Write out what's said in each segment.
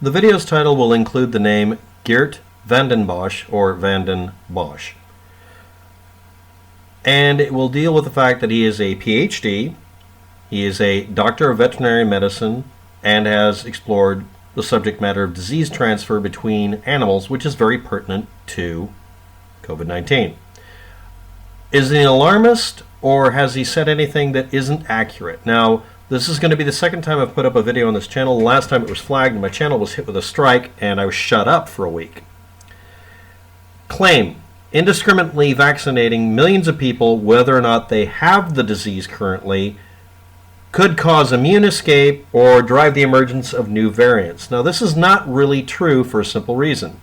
The video's title will include the name Geert Vanden Bossche or Vanden Bossche. And it will deal with the fact that he is a PhD, he is a doctor of veterinary medicine, and has explored the subject matter of disease transfer between animals, which is very pertinent to COVID-19. Is he an alarmist, or has he said anything that isn't accurate? Now, this is going to be the second time I've put up a video on this channel. The last time it was flagged and my channel was hit with a strike and I was shut up for a week. Claim: indiscriminately vaccinating millions of people, whether or not they have the disease currently, could cause immune escape or drive the emergence of new variants. Now, this is not really true for a simple reason.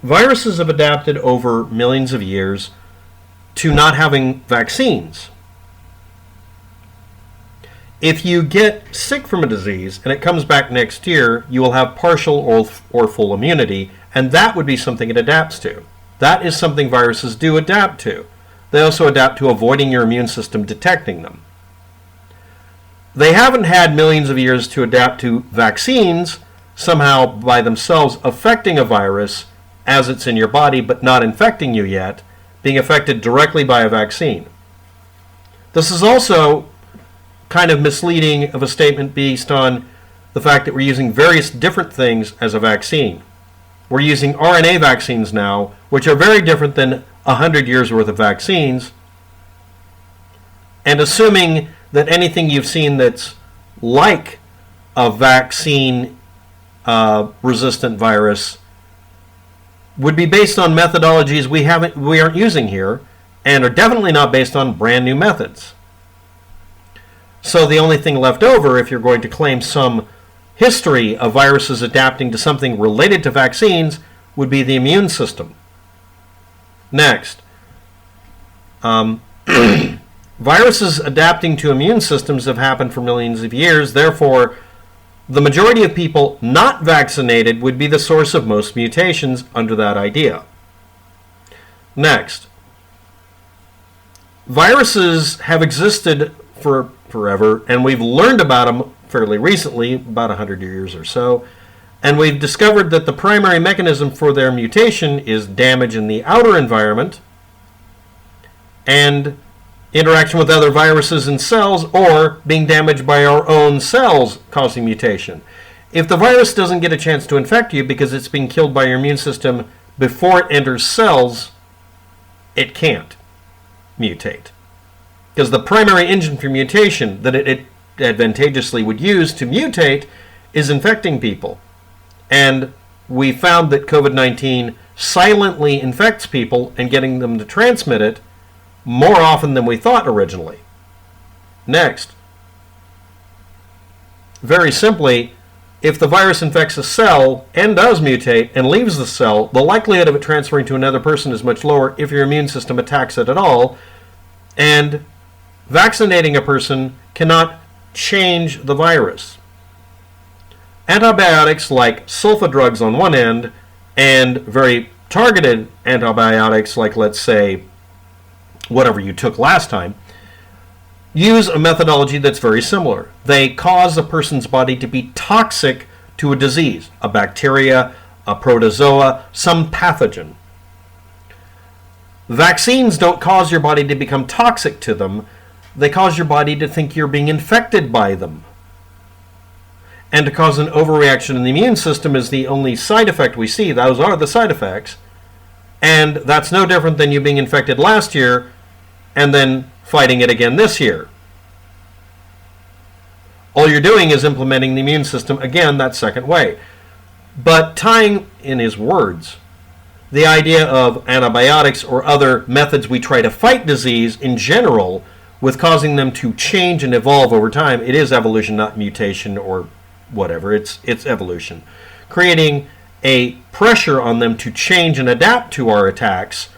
Viruses have adapted over millions of years to not having vaccines. If you get sick from a disease and it comes back next year, you will have partial or full immunity, and that would be something it adapts to. That is something viruses do adapt to. They also adapt to avoiding your immune system detecting them. They haven't had millions of years to adapt to vaccines somehow by themselves affecting a virus as it's in your body but not infecting you yet, being affected directly by a vaccine. This is also kind of misleading of a statement based on the fact that we're using various different things as a vaccine. We're using RNA vaccines now, which are very different than 100 years worth of vaccines, and assuming that anything you've seen that's like a vaccine resistant virus would be based on methodologies we aren't using here, and are definitely not based on brand new methods. So the only thing left over, if you're going to claim some history of viruses adapting to something related to vaccines, would be the immune system. Next, viruses adapting to immune systems have happened for millions of years. Therefore, the majority of people not vaccinated would be the source of most mutations under that idea. Next, viruses have existed for forever, and we've learned about them fairly recently, about 100 years or so, and we've discovered that the primary mechanism for their mutation is damage in the outer environment and interaction with other viruses and cells, or being damaged by our own cells causing mutation. If the virus doesn't get a chance to infect you because it's being killed by your immune system before it enters cells, it can't mutate. Because the primary engine for mutation that it advantageously would use to mutate is infecting people. And we found that COVID-19 silently infects people and getting them to transmit it more often than we thought originally. Next, very simply, if the virus infects a cell and does mutate and leaves the cell, the likelihood of it transferring to another person is much lower if your immune system attacks it at all, and vaccinating a person cannot change the virus. Antibiotics like sulfa drugs on one end and very targeted antibiotics like, let's say, whatever you took last time, use a methodology that's very similar. They cause a person's body to be toxic to a disease, a bacteria, a protozoa, some pathogen. Vaccines don't cause your body to become toxic to them. They cause your body to think you're being infected by them. And to cause an overreaction in the immune system is the only side effect we see. Those are the side effects. And that's no different than you being infected last year and then fighting it again this year. All you're doing is implementing the immune system again that second way. But tying, in his words, the idea of antibiotics or other methods we try to fight disease in general with causing them to change and evolve over time, it is evolution, not mutation or whatever. It's evolution. Creating a pressure on them to change and adapt to our attacks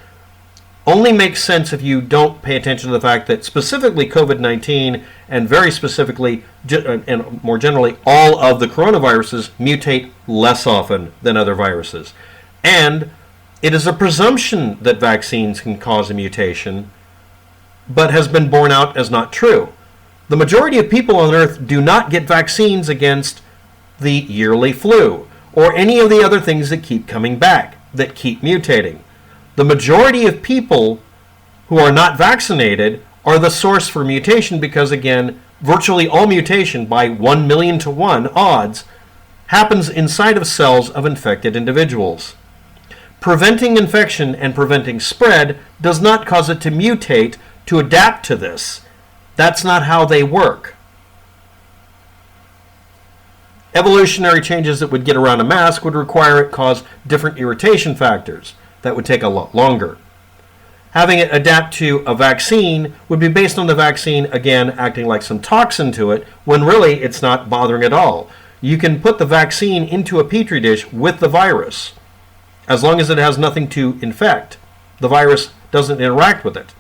only makes sense if you don't pay attention to the fact that specifically COVID-19 and very specifically and more generally all of the coronaviruses mutate less often than other viruses. And it is a presumption that vaccines can cause a mutation, but has been borne out as not true. The majority of people on Earth do not get vaccines against the yearly flu, or any of the other things that keep coming back, that keep mutating. The majority of people who are not vaccinated are the source for mutation because, again, virtually all mutation by 1 million to 1 odds happens inside of cells of infected individuals. Preventing infection and preventing spread does not cause it to mutate to adapt to this. That's not how they work. Evolutionary changes that would get around a mask would require it cause different irritation factors. That would take a lot longer. Having it adapt to a vaccine would be based on the vaccine, again, acting like some toxin to it, when really it's not bothering at all. You can put the vaccine into a petri dish with the virus. As long as it has nothing to infect, the virus doesn't interact with it.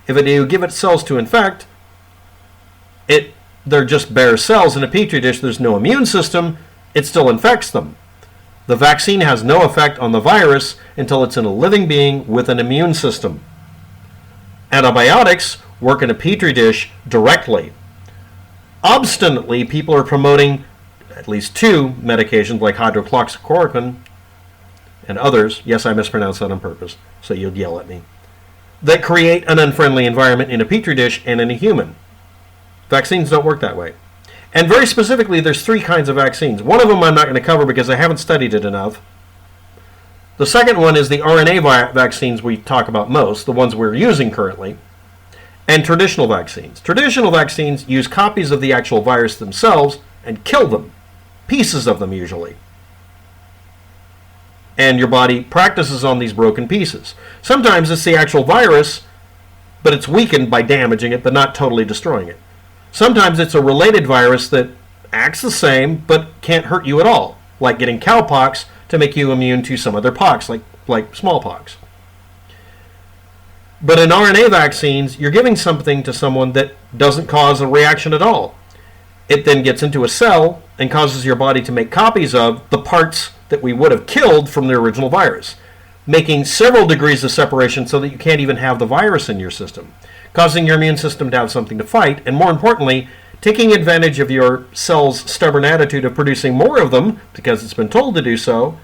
If you give it cells to infect, they're just bare cells in a petri dish. There's no immune system. It still infects them. The vaccine has no effect on the virus until it's in a living being with an immune system. Antibiotics work in a petri dish directly. Obstinately, people are promoting at least 2 medications like hydroxychloroquine and others. Yes, I mispronounced that on purpose, so you'll yell at me. That create an unfriendly environment in a petri dish and in a human. Vaccines don't work that way. And very specifically, there's 3 kinds of vaccines. One of them I'm not going to cover because I haven't studied it enough. The second one is the RNA vaccines we talk about most, the ones we're using currently, and traditional vaccines. Traditional vaccines use copies of the actual virus themselves and kill them, pieces of them usually. And your body practices on these broken pieces. Sometimes it's the actual virus, but it's weakened by damaging it, but not totally destroying it. Sometimes it's a related virus that acts the same, but can't hurt you at all, like getting cowpox to make you immune to some other pox, like smallpox. But in RNA vaccines, you're giving something to someone that doesn't cause a reaction at all. It then gets into a cell and causes your body to make copies of the parts that we would have killed from the original virus, making several degrees of separation so that you can't even have the virus in your system, causing your immune system to have something to fight, and more importantly, taking advantage of your cell's stubborn attitude of producing more of them, because it's been told to do so,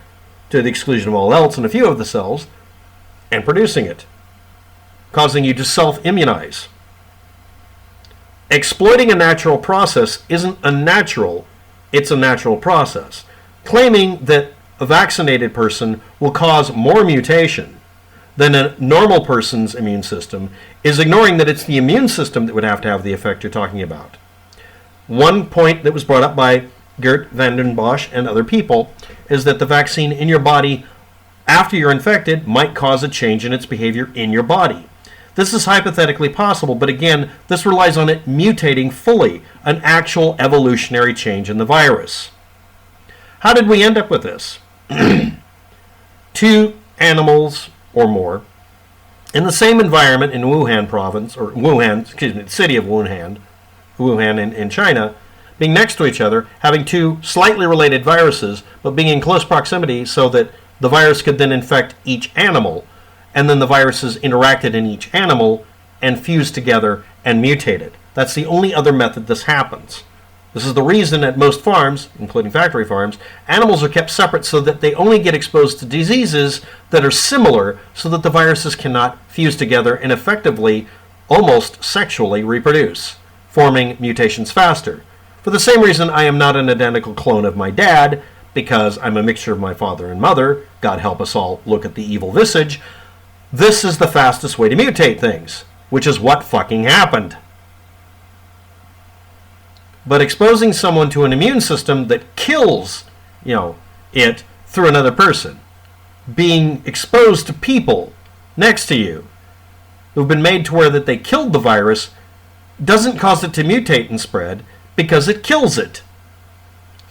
to the exclusion of all else in a few of the cells, and producing it, causing you to self-immunize. Exploiting a natural process isn't unnatural, it's a natural process. Claiming that a vaccinated person will cause more mutation than a normal person's immune system is ignoring that it's the immune system that would have to have the effect you're talking about. One point that was brought up by Geert van den Bosch and other people is that the vaccine in your body after you're infected might cause a change in its behavior in your body. This is hypothetically possible, but again, this relies on it mutating fully, an actual evolutionary change in the virus. How did we end up with this? 2 animals or more in the same environment in Wuhan province, or the city of Wuhan in China, being next to each other, having 2 slightly related viruses, but being in close proximity so that the virus could then infect each animal, and then the viruses interacted in each animal and fused together and mutated. That's the only other method this happens. This is the reason at most farms, including factory farms, animals are kept separate so that they only get exposed to diseases that are similar so that the viruses cannot fuse together and effectively, almost sexually, reproduce, forming mutations faster. For the same reason I am not an identical clone of my dad, because I'm a mixture of my father and mother. God help us all look at the evil visage. This is the fastest way to mutate things, which is what fucking happened. But exposing someone to an immune system that kills, it through another person, being exposed to people next to you who've been made to where that they killed the virus, doesn't cause it to mutate and spread because it kills it.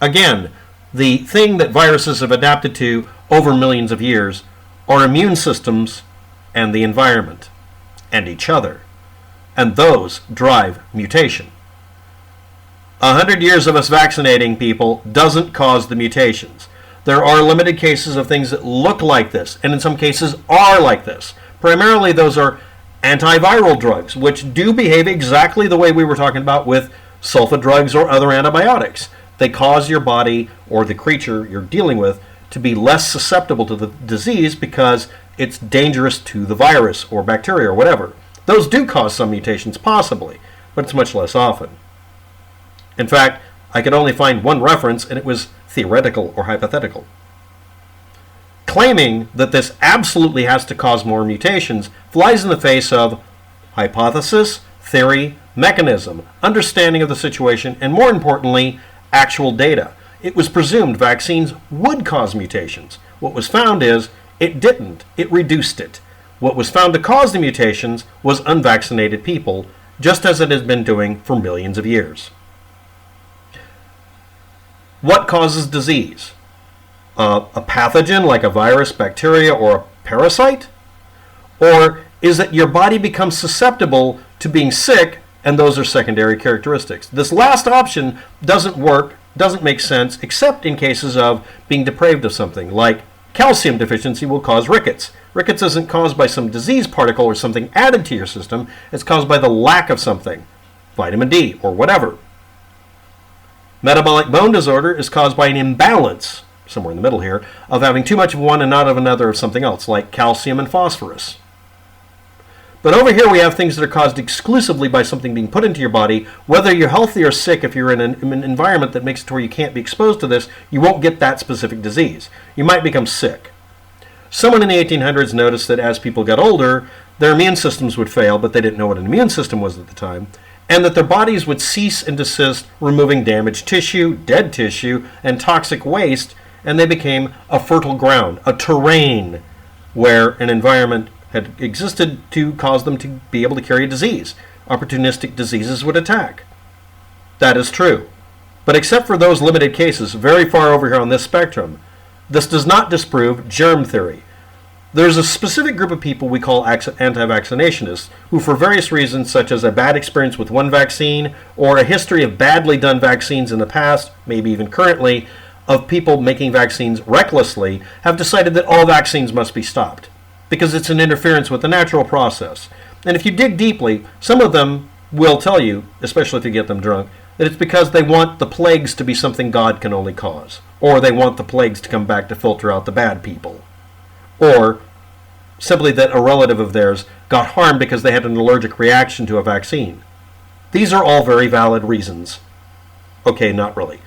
Again, the thing that viruses have adapted to over millions of years are immune systems and the environment and each other, and those drive mutation. 100 years of us vaccinating people doesn't cause the mutations. There are limited cases of things that look like this, and in some cases are like this. Primarily those are antiviral drugs, which do behave exactly the way we were talking about with sulfa drugs or other antibiotics. They cause your body or the creature you're dealing with to be less susceptible to the disease because it's dangerous to the virus or bacteria or whatever. Those do cause some mutations, possibly, but it's much less often. In fact, I could only find one reference, and it was theoretical or hypothetical. Claiming that this absolutely has to cause more mutations flies in the face of hypothesis, theory, mechanism, understanding of the situation, and more importantly, actual data. It was presumed vaccines would cause mutations. What was found is it didn't. It reduced it. What was found to cause the mutations was unvaccinated people, just as it has been doing for millions of years. What causes disease? A pathogen like a virus, bacteria, or a parasite? Or is it your body becomes susceptible to being sick, and those are secondary characteristics? This last option doesn't work, doesn't make sense, except in cases of being depraved of something, like calcium deficiency will cause rickets. Rickets isn't caused by some disease particle or something added to your system. It's caused by the lack of something, vitamin D or whatever. Metabolic bone disorder is caused by an imbalance, somewhere in the middle here, of having too much of one and not of another of something else, like calcium and phosphorus. But over here we have things that are caused exclusively by something being put into your body. Whether you're healthy or sick, if you're in an environment that makes it to where you can't be exposed to this, you won't get that specific disease. You might become sick. Someone in the 1800s noticed that as people got older, their immune systems would fail, but they didn't know what an immune system was at the time, and that their bodies would cease and desist removing damaged tissue, dead tissue, and toxic waste, and they became a fertile ground, a terrain, where an environment had existed to cause them to be able to carry a disease. Opportunistic diseases would attack. That is true. But except for those limited cases very far over here on this spectrum, this does not disprove germ theory. There's a specific group of people we call anti-vaccinationists who, for various reasons, such as a bad experience with one vaccine or a history of badly done vaccines in the past, maybe even currently, of people making vaccines recklessly, have decided that all vaccines must be stopped because it's an interference with the natural process. And if you dig deeply, some of them will tell you, especially if you get them drunk, that it's because they want the plagues to be something God can only cause, or they want the plagues to come back to filter out the bad people, or simply that a relative of theirs got harmed because they had an allergic reaction to a vaccine. These are all very valid reasons. Okay, not really.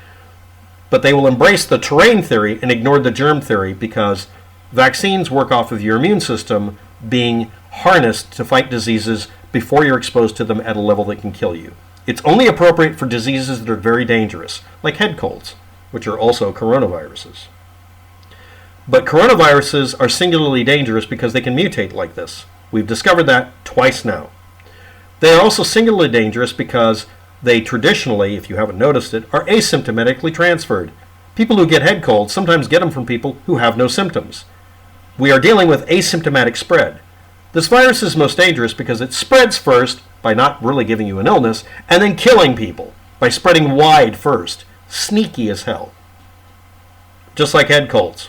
But they will embrace the terrain theory and ignore the germ theory because vaccines work off of your immune system being harnessed to fight diseases before you're exposed to them at a level that can kill you. It's only appropriate for diseases that are very dangerous, like head colds, which are also coronaviruses. But coronaviruses are singularly dangerous because they can mutate like this. We've discovered that twice now. They are also singularly dangerous because they traditionally, if you haven't noticed it, are asymptomatically transferred. People who get head colds sometimes get them from people who have no symptoms. We are dealing with asymptomatic spread. This virus is most dangerous because it spreads first by not really giving you an illness, and then killing people by spreading wide first. Sneaky as hell. Just like head colds.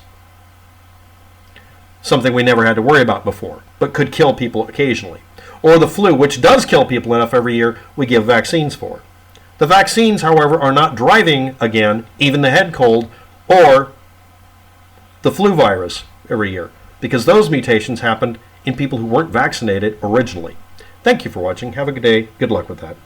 Something we never had to worry about before, but could kill people occasionally. Or the flu, which does kill people enough every year we give vaccines for. The vaccines, however, are not driving, again, even the head cold or the flu virus every year, because those mutations happened in people who weren't vaccinated originally. Thank you for watching. Have a good day. Good luck with that.